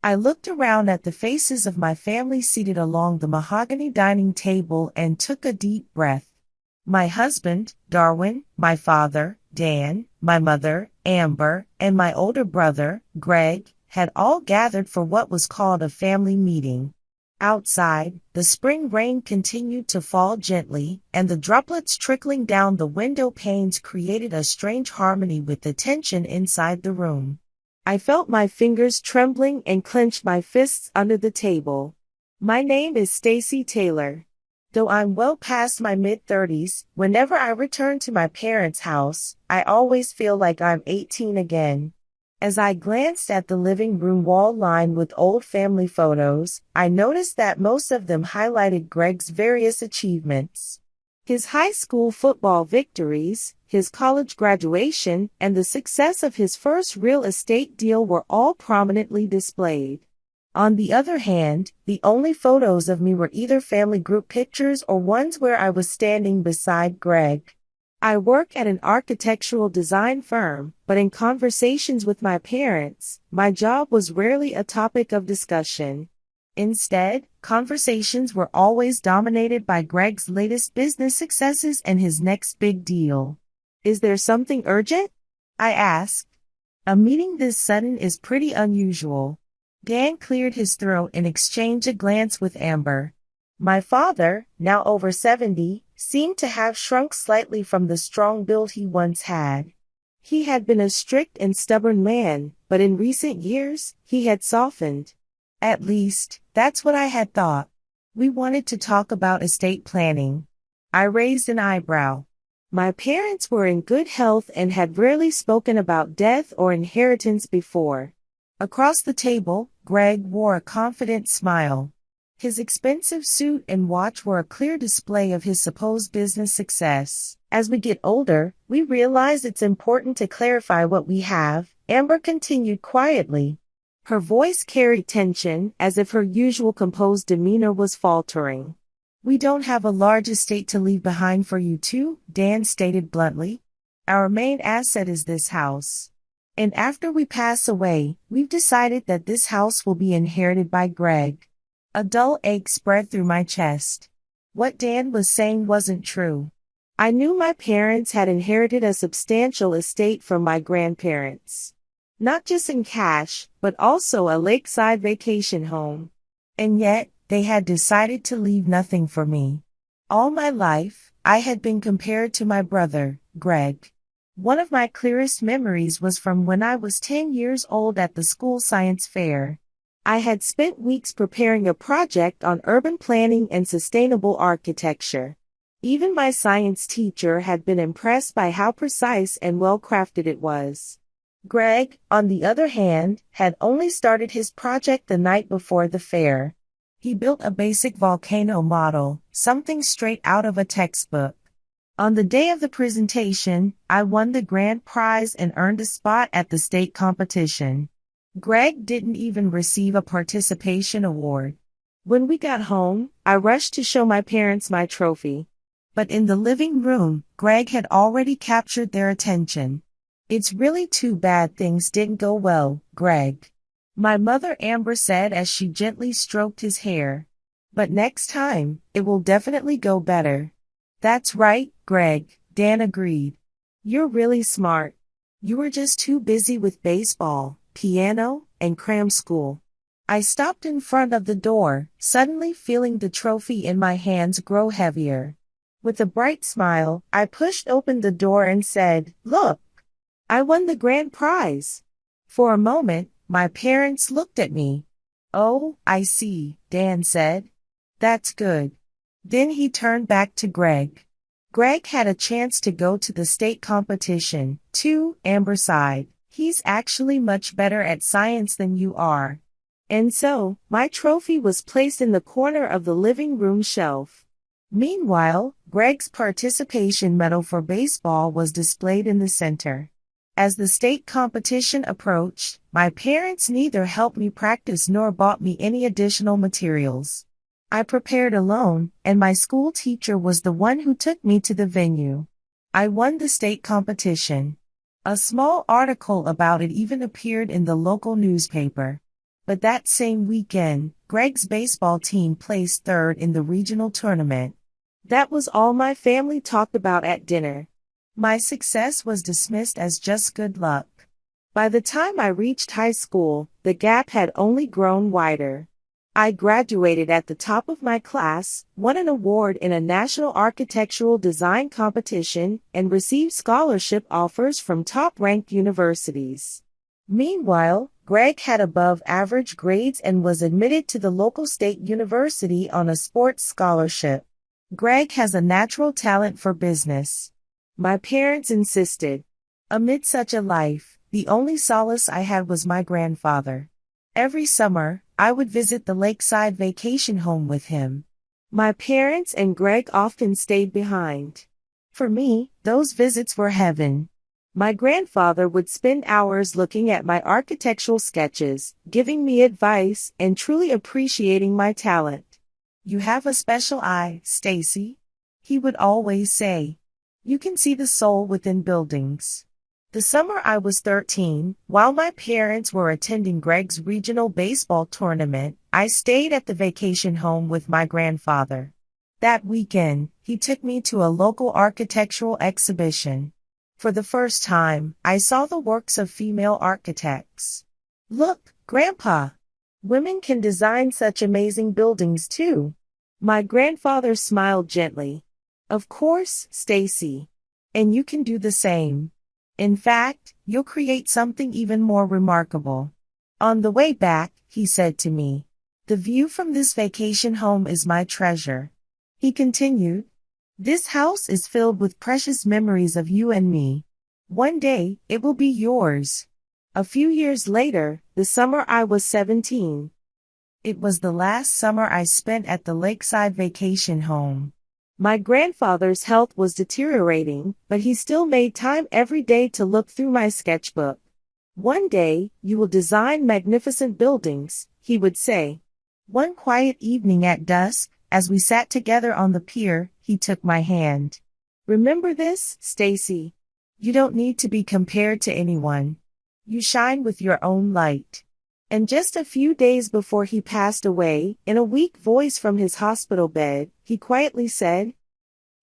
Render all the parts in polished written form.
I looked around at the faces of my family seated along the mahogany dining table and took a deep breath. My husband, Darwin, my father, Dan, my mother, Amber, and my older brother, Greg, had all gathered for what was called a family meeting. Outside, the spring rain continued to fall gently, and the droplets trickling down the window panes created a strange harmony with the tension inside the room. I felt my fingers trembling and clenched my fists under the table. My name is Stacy Taylor. Though I'm well past my mid-30s, whenever I return to my parents' house, I always feel like I'm 18 again. As I glanced at the living room wall lined with old family photos, I noticed that most of them highlighted Greg's various achievements. His high school football victories, his college graduation, and the success of his first real estate deal were all prominently displayed. On the other hand, the only photos of me were either family group pictures or ones where I was standing beside Greg. I work at an architectural design firm, but in conversations with my parents, my job was rarely a topic of discussion. Instead, conversations were always dominated by Greg's latest business successes and his next big deal. "Is there something urgent?" I asked. "A meeting this sudden is pretty unusual." Dan cleared his throat and exchanged a glance with Amber. My father, now over 70, seemed to have shrunk slightly from the strong build he once had. He had been a strict and stubborn man, but in recent years, he had softened. At least, that's what I had thought. We wanted to talk about estate planning. I raised an eyebrow. My parents were in good health and had rarely spoken about death or inheritance before. Across the table, Greg wore a confident smile. His expensive suit and watch were a clear display of his supposed business success. "As we get older, we realize it's important to clarify what we have," Amber continued quietly. Her voice carried tension, as if her usual composed demeanor was faltering. "We don't have a large estate to leave behind for you two," Dan stated bluntly. "Our main asset is this house. And after we pass away, we've decided that this house will be inherited by Greg." A dull ache spread through my chest. What Dan was saying wasn't true. I knew my parents had inherited a substantial estate from my grandparents. Not just in cash, but also a lakeside vacation home. And yet, they had decided to leave nothing for me. All my life, I had been compared to my brother, Greg. One of my clearest memories was from when I was 10 years old at the school science fair. I had spent weeks preparing a project on urban planning and sustainable architecture. Even my science teacher had been impressed by how precise and well-crafted it was. Greg, on the other hand, had only started his project the night before the fair. He built a basic volcano model, something straight out of a textbook. On the day of the presentation, I won the grand prize and earned a spot at the state competition. Greg didn't even receive a participation award. When we got home, I rushed to show my parents my trophy. But in the living room, Greg had already captured their attention. "It's really too bad things didn't go well, Greg," my mother Amber said as she gently stroked his hair. "But next time, it will definitely go better." "That's right, Greg," Dan agreed. "You're really smart. You were just too busy with baseball, piano, and cram school." I stopped in front of the door, suddenly feeling the trophy in my hands grow heavier. With a bright smile, I pushed open the door and said, "Look! I won the grand prize." For a moment, my parents looked at me. "Oh, I see," Dan said. "That's good." Then he turned back to Greg. "Greg had a chance to go to the state competition, too," Amber sighed. "He's actually much better at science than you are." And so, my trophy was placed in the corner of the living room shelf. Meanwhile, Greg's participation medal for baseball was displayed in the center. As the state competition approached, my parents neither helped me practice nor bought me any additional materials. I prepared alone, and my school teacher was the one who took me to the venue. I won the state competition. A small article about it even appeared in the local newspaper. But that same weekend, Greg's baseball team placed third in the regional tournament. That was all my family talked about at dinner. My success was dismissed as just good luck. By the time I reached high school, the gap had only grown wider. I graduated at the top of my class, won an award in a national architectural design competition, and received scholarship offers from top-ranked universities. Meanwhile, Greg had above-average grades and was admitted to the local state university on a sports scholarship. Greg has a natural talent for business. My parents insisted. Amid such a life, the only solace I had was my grandfather. Every summer, I would visit the lakeside vacation home with him. My parents and Greg often stayed behind. For me, those visits were heaven. My grandfather would spend hours looking at my architectural sketches, giving me advice, and truly appreciating my talent. "You have a special eye, Stacy," he would always say. "You can see the soul within buildings." The summer I was 13, while my parents were attending Greg's regional baseball tournament, I stayed at the vacation home with my grandfather. That weekend, he took me to a local architectural exhibition. For the first time, I saw the works of female architects. "Look, Grandpa! Women can design such amazing buildings too." My grandfather smiled gently. "Of course, Stacy. And you can do the same. In fact, you'll create something even more remarkable." On the way back, he said to me, "The view from this vacation home is my treasure." He continued, "This house is filled with precious memories of you and me. One day, it will be yours." A few years later, the summer I was 17. It was the last summer I spent at the lakeside vacation home. My grandfather's health was deteriorating, but he still made time every day to look through my sketchbook. "One day, you will design magnificent buildings," he would say. One quiet evening at dusk, as we sat together on the pier, he took my hand. "Remember this, Stacy. You don't need to be compared to anyone. You shine with your own light." And just a few days before he passed away, in a weak voice from his hospital bed, he quietly said,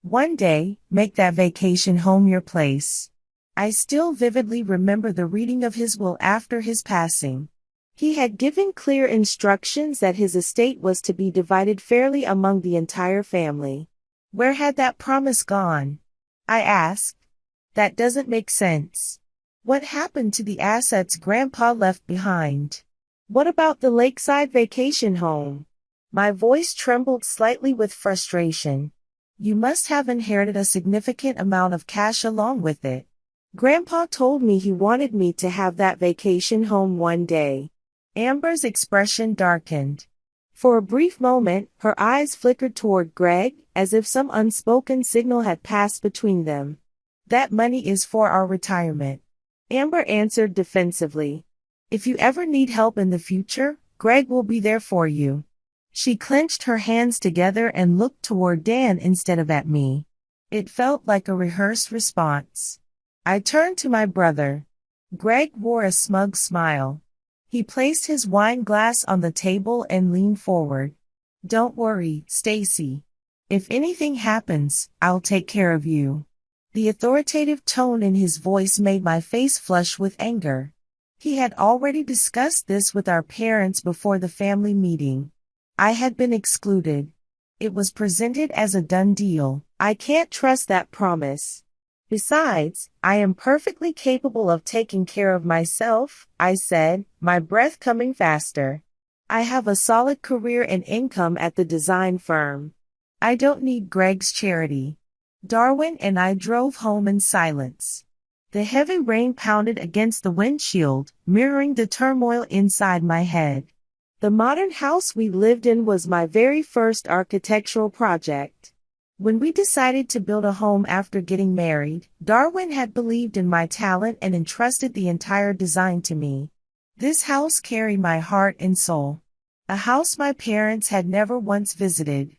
"One day, make that vacation home your place." I still vividly remember the reading of his will after his passing. He had given clear instructions that his estate was to be divided fairly among the entire family. Where had that promise gone? I asked. That doesn't make sense. What happened to the assets Grandpa left behind? What about the lakeside vacation home? My voice trembled slightly with frustration. You must have inherited a significant amount of cash along with it. Grandpa told me he wanted me to have that vacation home one day. Amber's expression darkened. For a brief moment, her eyes flickered toward Greg, as if some unspoken signal had passed between them. That money is for our retirement. Amber answered defensively. If you ever need help in the future, Greg will be there for you. She clenched her hands together and looked toward Dan instead of at me. It felt like a rehearsed response. I turned to my brother. Greg wore a smug smile. He placed his wine glass on the table and leaned forward. "Don't worry, Stacy. If anything happens, I'll take care of you." The authoritative tone in his voice made my face flush with anger. He had already discussed this with our parents before the family meeting. I had been excluded. It was presented as a done deal. I can't trust that promise. Besides, I am perfectly capable of taking care of myself, I said, my breath coming faster. I have a solid career and income at the design firm. I don't need Greg's charity. Darwin and I drove home in silence. The heavy rain pounded against the windshield, mirroring the turmoil inside my head. The modern house we lived in was my very first architectural project. When we decided to build a home after getting married, Darwin had believed in my talent and entrusted the entire design to me. This house carried my heart and soul. A house my parents had never once visited.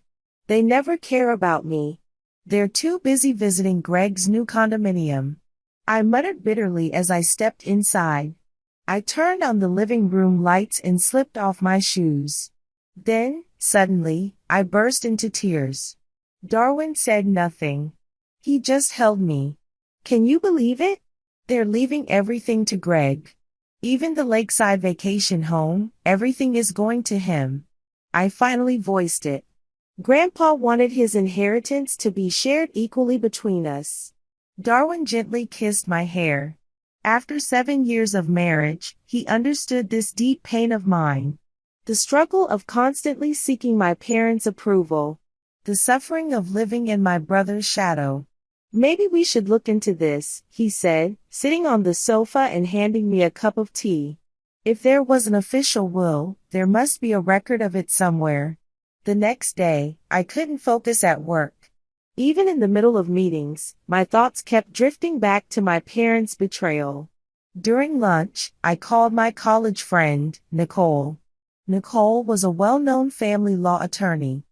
They never care about me. They're too busy visiting Greg's new condominium. I muttered bitterly as I stepped inside. I turned on the living room lights and slipped off my shoes. Then, suddenly, I burst into tears. Darwin said nothing. He just held me. Can you believe it? They're leaving everything to Greg. Even the lakeside vacation home, everything is going to him. I finally voiced it. Grandpa wanted his inheritance to be shared equally between us. Darwin gently kissed my hair. After 7 years of marriage, he understood this deep pain of mine. The struggle of constantly seeking my parents' approval. The suffering of living in my brother's shadow. Maybe we should look into this, he said, sitting on the sofa and handing me a cup of tea. If there was an official will, there must be a record of it somewhere. The next day, I couldn't focus at work. Even in the middle of meetings, my thoughts kept drifting back to my parents' betrayal. During lunch, I called my college friend, Nicole. Nicole was a well-known family law attorney.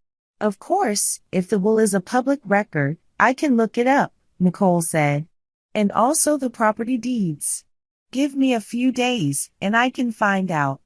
Of course, if the will is a public record, I can look it up, Nicole said. And also the property deeds. Give me a few days, and I can find out.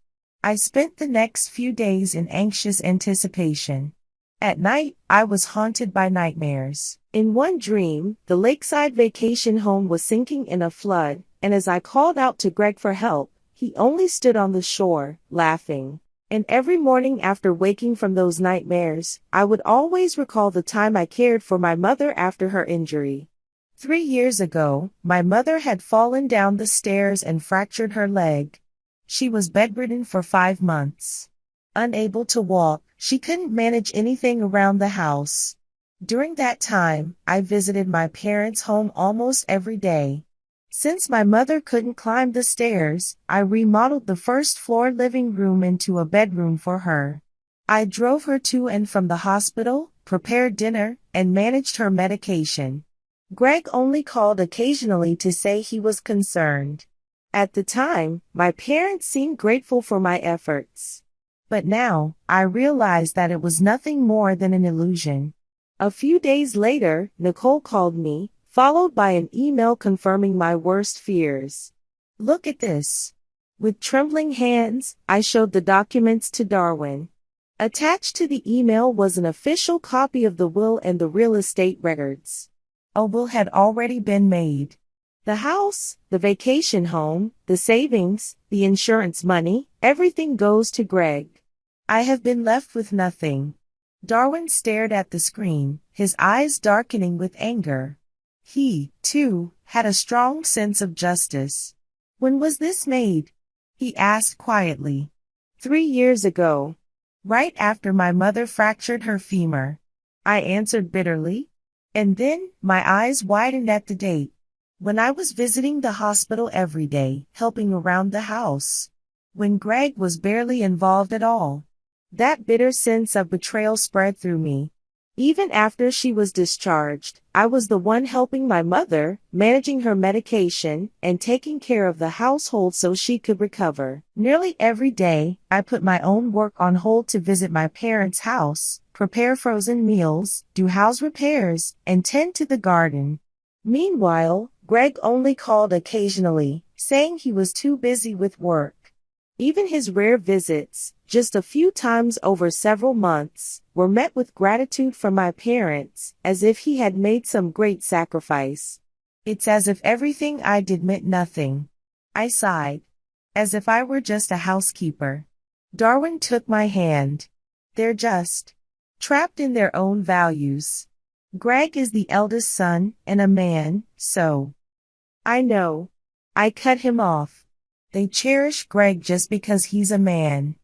I spent the next few days in anxious anticipation. At night, I was haunted by nightmares. In one dream, the lakeside vacation home was sinking in a flood, and as I called out to Greg for help, he only stood on the shore, laughing. And every morning after waking from those nightmares, I would always recall the time I cared for my mother after her injury. 3 years ago, my mother had fallen down the stairs and fractured her leg. She was bedridden for 5 months. Unable to walk, she couldn't manage anything around the house. During that time, I visited my parents' home almost every day. Since my mother couldn't climb the stairs, I remodeled the first floor living room into a bedroom for her. I drove her to and from the hospital, prepared dinner, and managed her medication. Greg only called occasionally to say he was concerned. At the time, my parents seemed grateful for my efforts. But now, I realized that it was nothing more than an illusion. A few days later, Nicole called me, followed by an email confirming my worst fears. Look at this. With trembling hands, I showed the documents to Darwin. Attached to the email was an official copy of the will and the real estate records. A will had already been made. The house, the vacation home, the savings, the insurance money, everything goes to Greg. I have been left with nothing. Darwin stared at the screen, his eyes darkening with anger. He, too, had a strong sense of justice. When was this made? He asked quietly. 3 years ago. Right after my mother fractured her femur. I answered bitterly. And then, my eyes widened at the date. When I was visiting the hospital every day, helping around the house. When Greg was barely involved at all. That bitter sense of betrayal spread through me. Even after she was discharged, I was the one helping my mother, managing her medication, and taking care of the household so she could recover. Nearly every day, I put my own work on hold to visit my parents' house, prepare frozen meals, do house repairs, and tend to the garden. Meanwhile, Greg only called occasionally, saying he was too busy with work. Even his rare visits, just a few times over several months, were met with gratitude from my parents, as if he had made some great sacrifice. It's as if everything I did meant nothing. I sighed. As if I were just a housekeeper. Darwin took my hand. They're just trapped in their own values. Greg is the eldest son, and a man, so. I know. I cut him off. They cherish Greg just because he's a man.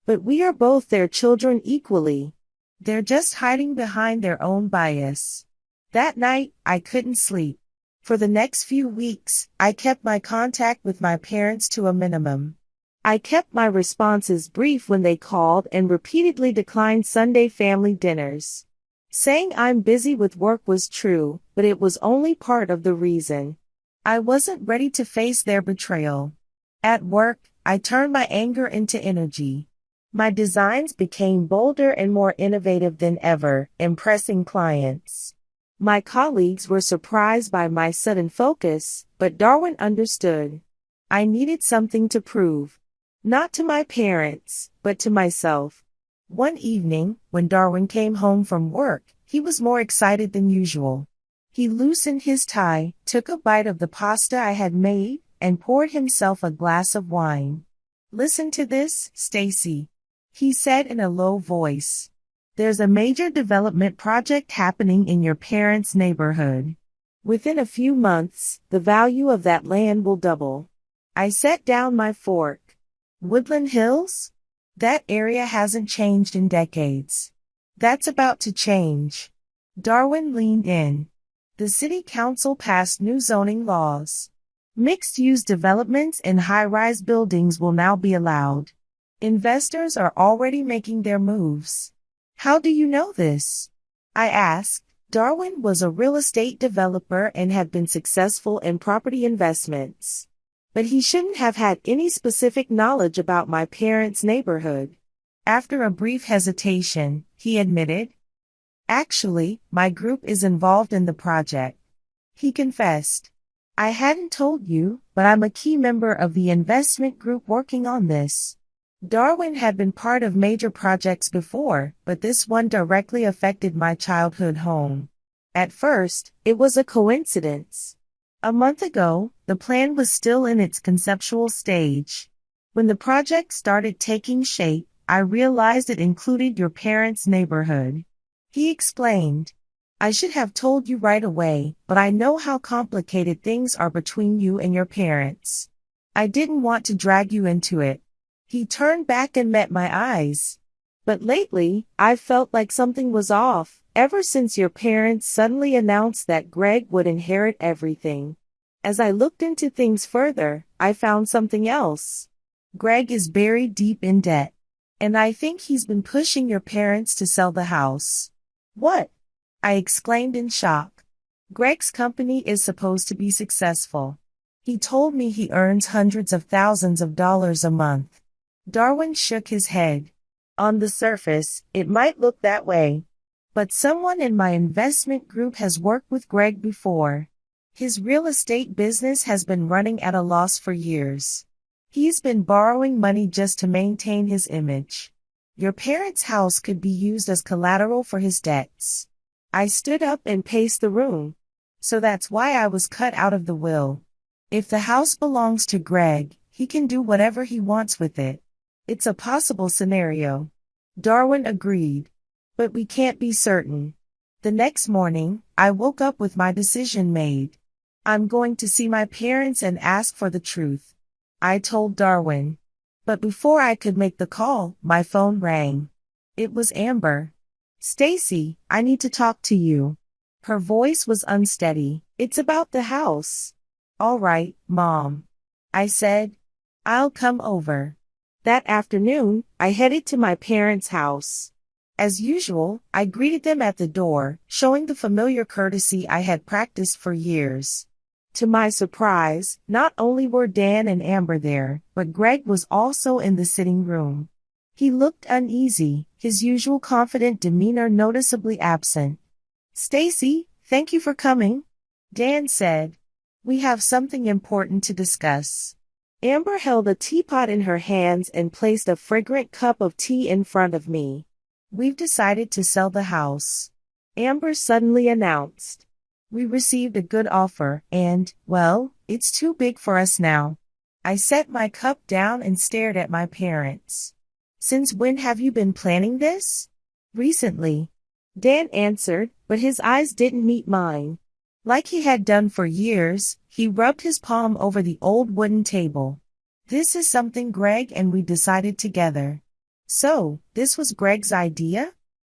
But we are both their children equally. They're just hiding behind their own bias. That night, I couldn't sleep. For the next few weeks, I kept my contact with my parents to a minimum. I kept my responses brief when they called and repeatedly declined Sunday family dinners. Saying I'm busy with work was true, but it was only part of the reason. I wasn't ready to face their betrayal. At work, I turned my anger into energy. My designs became bolder and more innovative than ever, impressing clients. My colleagues were surprised by my sudden focus, but Darwin understood. I needed something to prove. Not to my parents, but to myself. One evening, when Darwin came home from work, he was more excited than usual. He loosened his tie, took a bite of the pasta I had made, and poured himself a glass of wine. "Listen to this, Stacy," he said in a low voice. "There's a major development project happening in your parents' neighborhood. Within a few months, the value of that land will double." I set down my fork. Woodland Hills? That area hasn't changed in decades. That's about to change. Darwin leaned in. The city council passed new zoning laws. Mixed-use developments and high-rise buildings will now be allowed. Investors are already making their moves. "How do you know this?" I asked. Darwin was a real estate developer and had been successful in property investments. But he shouldn't have had any specific knowledge about my parents' neighborhood. After a brief hesitation, he admitted, "Actually, my group is involved in the project." He confessed, "I hadn't told you, but I'm a key member of the investment group working on this." Darwin had been part of major projects before, but this one directly affected my childhood home. At first, it was a coincidence. A month ago, the plan was still in its conceptual stage. When the project started taking shape, I realized it included your parents' neighborhood. He explained, "I should have told you right away, but I know how complicated things are between you and your parents. I didn't want to drag you into it." He turned back and met my eyes. "But lately, I've felt like something was off. Ever since your parents suddenly announced that Greg would inherit everything. As I looked into things further, I found something else. Greg is buried deep in debt. And I think he's been pushing your parents to sell the house." "What?" I exclaimed in shock. "Greg's company is supposed to be successful. He told me he earns hundreds of thousands of dollars a month." Darwin shook his head. "On the surface, it might look that way. But someone in my investment group has worked with Greg before. His real estate business has been running at a loss for years. He's been borrowing money just to maintain his image. Your parents' house could be used as collateral for his debts." I stood up and paced the room. "So that's why I was cut out of the will. If the house belongs to Greg, he can do whatever he wants with it." "It's a possible scenario." Darwin agreed. "But we can't be certain." The next morning, I woke up with my decision made. "I'm going to see my parents and ask for the truth," I told Darwin. But before I could make the call, my phone rang. It was Amber. "Stacy, I need to talk to you." Her voice was unsteady. "It's about the house." "All right, Mom," I said. "I'll come over." That afternoon, I headed to my parents' house. As usual, I greeted them at the door, showing the familiar courtesy I had practiced for years. To my surprise, not only were Dan and Amber there, but Greg was also in the sitting room. He looked uneasy, his usual confident demeanor noticeably absent. "Stacy, thank you for coming," Dan said. "We have something important to discuss." Amber held a teapot in her hands and placed a fragrant cup of tea in front of me. "We've decided to sell the house," Amber suddenly announced. "We received a good offer and, well, it's too big for us now." I set my cup down and stared at my parents. "Since when have you been planning this?" "Recently," Dan answered, but his eyes didn't meet mine. Like he had done for years, he rubbed his palm over the old wooden table. "This is something Greg and we decided together." "So, this was Greg's idea?"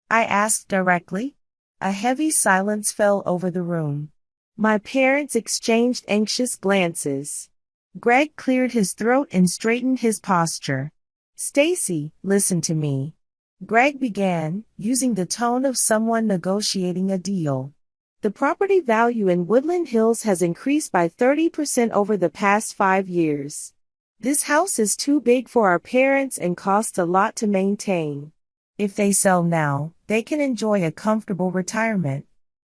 I asked directly. A heavy silence fell over the room. My parents exchanged anxious glances. Greg cleared his throat and straightened his posture. "Stacy, listen to me," Greg began, using the tone of someone negotiating a deal. "The property value in Woodland Hills has increased by 30% over the past 5 years. This house is too big for our parents and costs a lot to maintain. If they sell now, they can enjoy a comfortable retirement."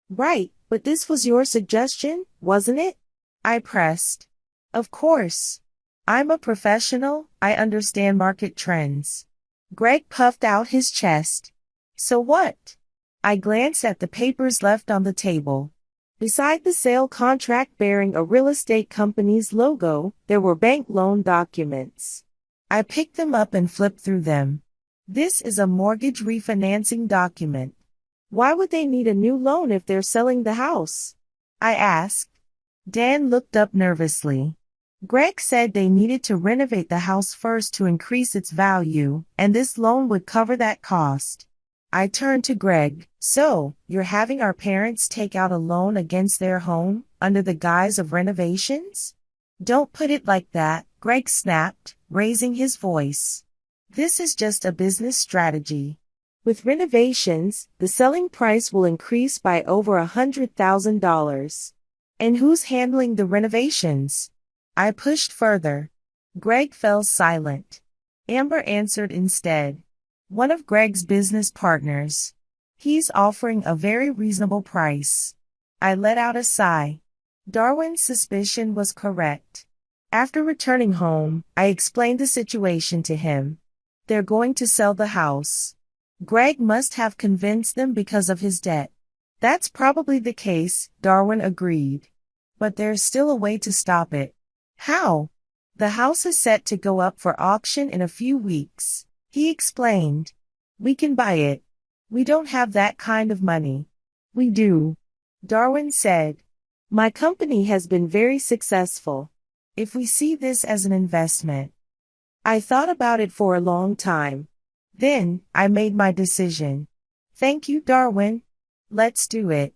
"Right, but this was your suggestion, wasn't it?" I pressed. "Of course. I'm a professional, I understand market trends. Greg puffed out his chest. So what? I glanced at the papers left on the table. Beside the sale contract bearing a real estate company's logo, there were bank loan documents. I picked them up and flipped through them. This is a mortgage refinancing document. Why would they need a new loan if they're selling the house? I asked. Dan looked up nervously. Greg said they needed to renovate the house first to increase its value, and this loan would cover that cost. I turned to Greg. So, you're having our parents take out a loan against their home, under the guise of renovations? Don't put it like that, Greg snapped, raising his voice. This is just a business strategy. With renovations, the selling price will increase by over $100,000. And who's handling the renovations? I pushed further. Greg fell silent. Amber answered instead. One of Greg's business partners. He's offering a very reasonable price. I let out a sigh. Darwin's suspicion was correct. After returning home, I explained the situation to him. They're going to sell the house. Greg must have convinced them because of his debt. That's probably the case, Darwin agreed. But there's still a way to stop it. How? The house is set to go up for auction in a few weeks. He explained. We can buy it. We don't have that kind of money. We do. Darwin said. My company has been very successful. If we see this as an investment. I thought about it for a long time. Then, I made my decision. Thank you, Darwin. Let's do it.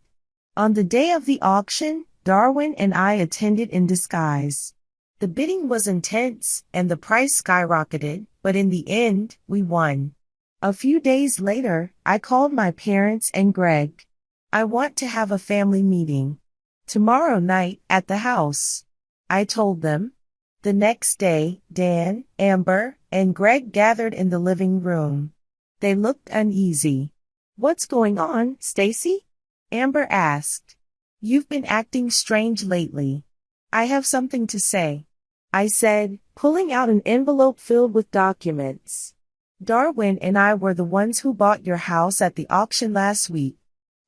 On the day of the auction, Darwin and I attended in disguise. The bidding was intense, and the price skyrocketed, but in the end, we won. A few days later, I called my parents and Greg. I want to have a family meeting. Tomorrow night, at the house. I told them. The next day, Dan, Amber, and Greg gathered in the living room. They looked uneasy. What's going on, Stacy? Amber asked. You've been acting strange lately. I have something to say. I said, pulling out an envelope filled with documents. Darwin and I were the ones who bought your house at the auction last week.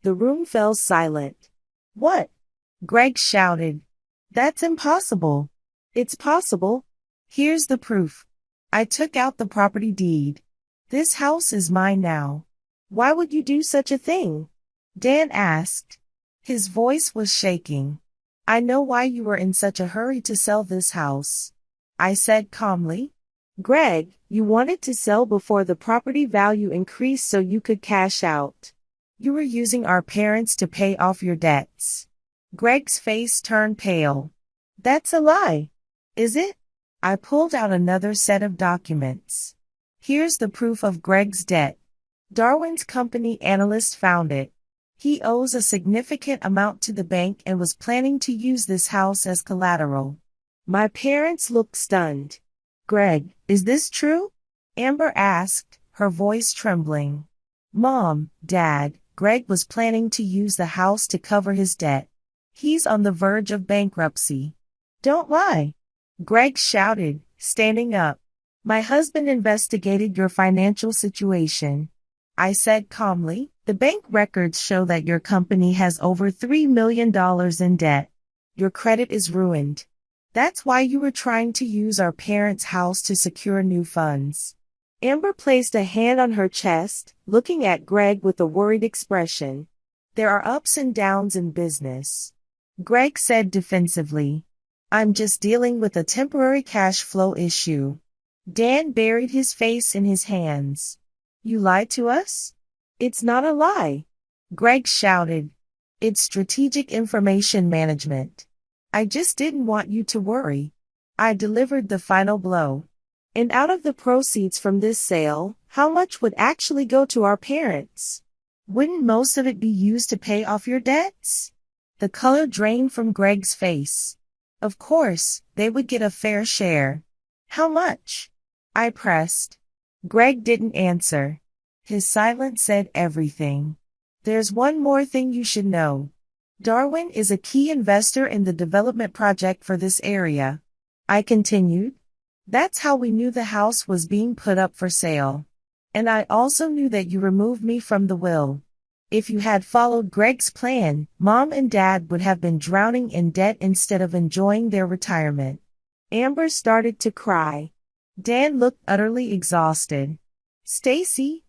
The room fell silent. What? Greg shouted. That's impossible. It's possible. Here's the proof. I took out the property deed. This house is mine now. Why would you do such a thing? Dan asked. His voice was shaking. I know why you were in such a hurry to sell this house. I said calmly. Greg, you wanted to sell before the property value increased so you could cash out. You were using our parents to pay off your debts. Greg's face turned pale. That's a lie. Is it? I pulled out another set of documents. Here's the proof of Greg's debt. Darwin's company analyst found it. He owes a significant amount to the bank and was planning to use this house as collateral. My parents looked stunned. Greg, is this true? Amber asked, her voice trembling. Mom, Dad, Greg was planning to use the house to cover his debt. He's on the verge of bankruptcy. Don't lie. Greg shouted, standing up. My husband investigated your financial situation. I said calmly, the bank records show that your company has over $3 million in debt. Your credit is ruined. That's why you were trying to use our parents' house to secure new funds. Amber placed a hand on her chest, looking at Greg with a worried expression. There are ups and downs in business. Greg said defensively. I'm just dealing with a temporary cash flow issue. Dan buried his face in his hands. You lied to us? It's not a lie. Greg shouted. It's strategic information management. I just didn't want you to worry. I delivered the final blow. And out of the proceeds from this sale, how much would actually go to our parents? Wouldn't most of it be used to pay off your debts? The color drained from Greg's face. Of course, they would get a fair share. How much? I pressed. Greg didn't answer. His silence said everything. There's one more thing you should know. Darwin is a key investor in the development project for this area. I continued. That's how we knew the house was being put up for sale. And I also knew that you removed me from the will. If you had followed Greg's plan, Mom and Dad would have been drowning in debt instead of enjoying their retirement. Amber started to cry. Dan looked utterly exhausted. Stacy,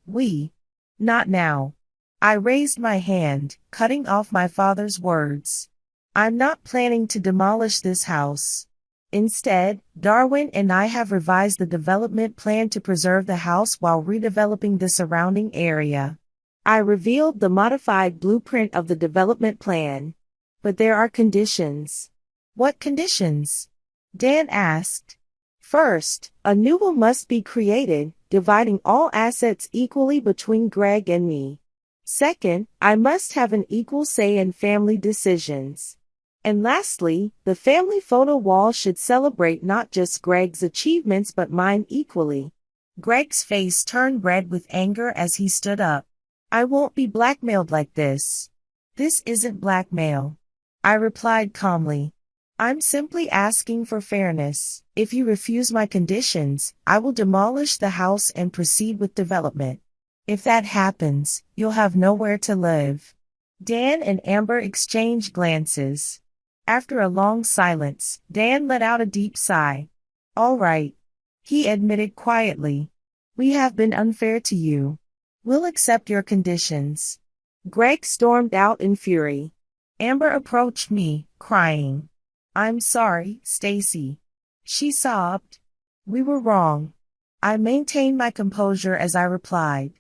not now. I raised my hand, cutting off my father's words. I'm not planning to demolish this house. Instead, Darwin and I have revised the development plan to preserve the house while redeveloping the surrounding area. I revealed the modified blueprint of the development plan. But there are conditions. What conditions? Dan asked. First, a new will must be created, dividing all assets equally between Greg and me. Second, I must have an equal say in family decisions. And lastly, the family photo wall should celebrate not just Greg's achievements but mine equally. Greg's face turned red with anger as he stood up. I won't be blackmailed like this. This isn't blackmail. I replied calmly. I'm simply asking for fairness. If you refuse my conditions, I will demolish the house and proceed with development. If that happens, you'll have nowhere to live. Dan and Amber exchanged glances. After a long silence, Dan let out a deep sigh. All right, he admitted quietly. We have been unfair to you. We'll accept your conditions. Greg stormed out in fury. Amber approached me, crying. I'm sorry, Stacy. She sobbed. We were wrong. I maintained my composure as I replied.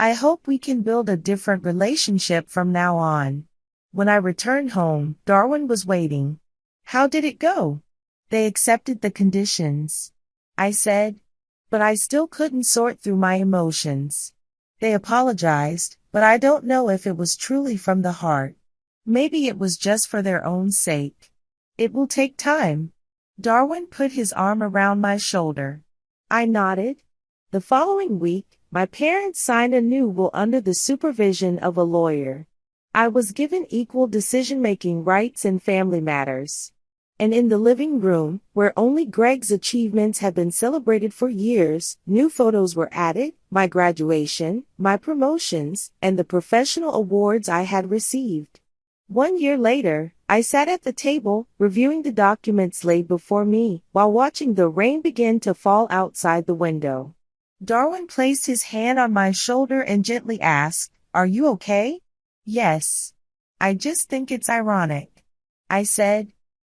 I hope we can build a different relationship from now on. When I returned home, Darwin was waiting. How did it go? They accepted the conditions, I said, but I still couldn't sort through my emotions. They apologized, but I don't know if it was truly from the heart. Maybe it was just for their own sake. It will take time. Darwin put his arm around my shoulder. I nodded. The following week, my parents signed a new will under the supervision of a lawyer. I was given equal decision-making rights in family matters. And in the living room, where only Greg's achievements had been celebrated for years, new photos were added, my graduation, my promotions, and the professional awards I had received. 1 year later, I sat at the table, reviewing the documents laid before me, while watching the rain begin to fall outside the window. Darwin placed his hand on my shoulder and gently asked, Are you okay? Yes. I just think it's ironic, I said.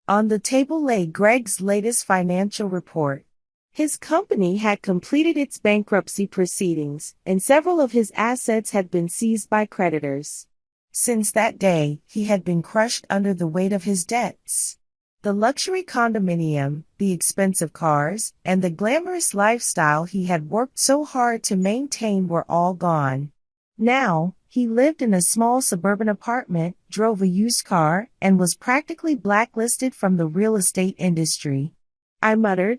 On the table lay Greg's latest financial report. His company had completed its bankruptcy proceedings, and several of his assets had been seized by creditors. Since that day, he had been crushed under the weight of his debts. The luxury condominium, the expensive cars, and the glamorous lifestyle he had worked so hard to maintain were all gone. Now, he lived in a small suburban apartment, drove a used car, and was practically blacklisted from the real estate industry. I muttered.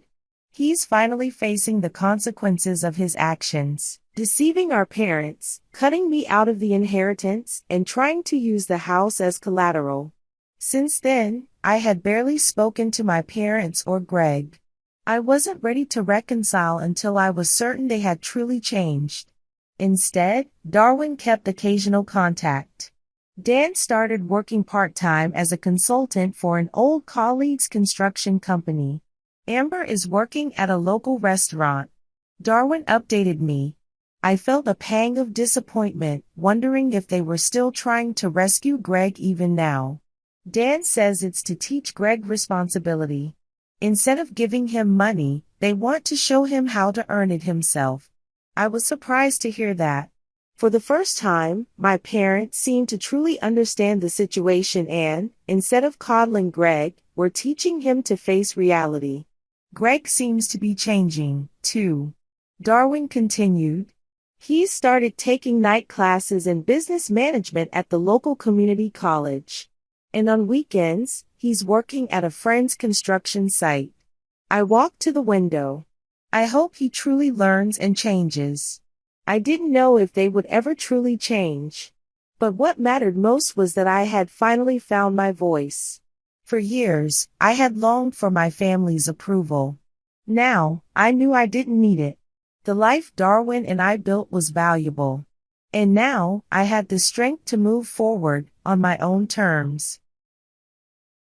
He's finally facing the consequences of his actions, deceiving our parents, cutting me out of the inheritance, and trying to use the house as collateral. Since then, I had barely spoken to my parents or Greg. I wasn't ready to reconcile until I was certain they had truly changed. Instead, Darwin kept occasional contact. Dan started working part-time as a consultant for an old colleague's construction company. Amber is working at a local restaurant. Darwin updated me. I felt a pang of disappointment, wondering if they were still trying to rescue Greg even now. Dan says it's to teach Greg responsibility. Instead of giving him money, they want to show him how to earn it himself. I was surprised to hear that. For the first time, my parents seemed to truly understand the situation and, instead of coddling Greg, were teaching him to face reality. Greg seems to be changing, too. Darwin continued. He's started taking night classes in business management at the local community college. And on weekends, he's working at a friend's construction site. I walked to the window. I hope he truly learns and changes. I didn't know if they would ever truly change. But what mattered most was that I had finally found my voice. For years, I had longed for my family's approval. Now, I knew I didn't need it. The life Darwin and I built was valuable. And now, I had the strength to move forward on my own terms.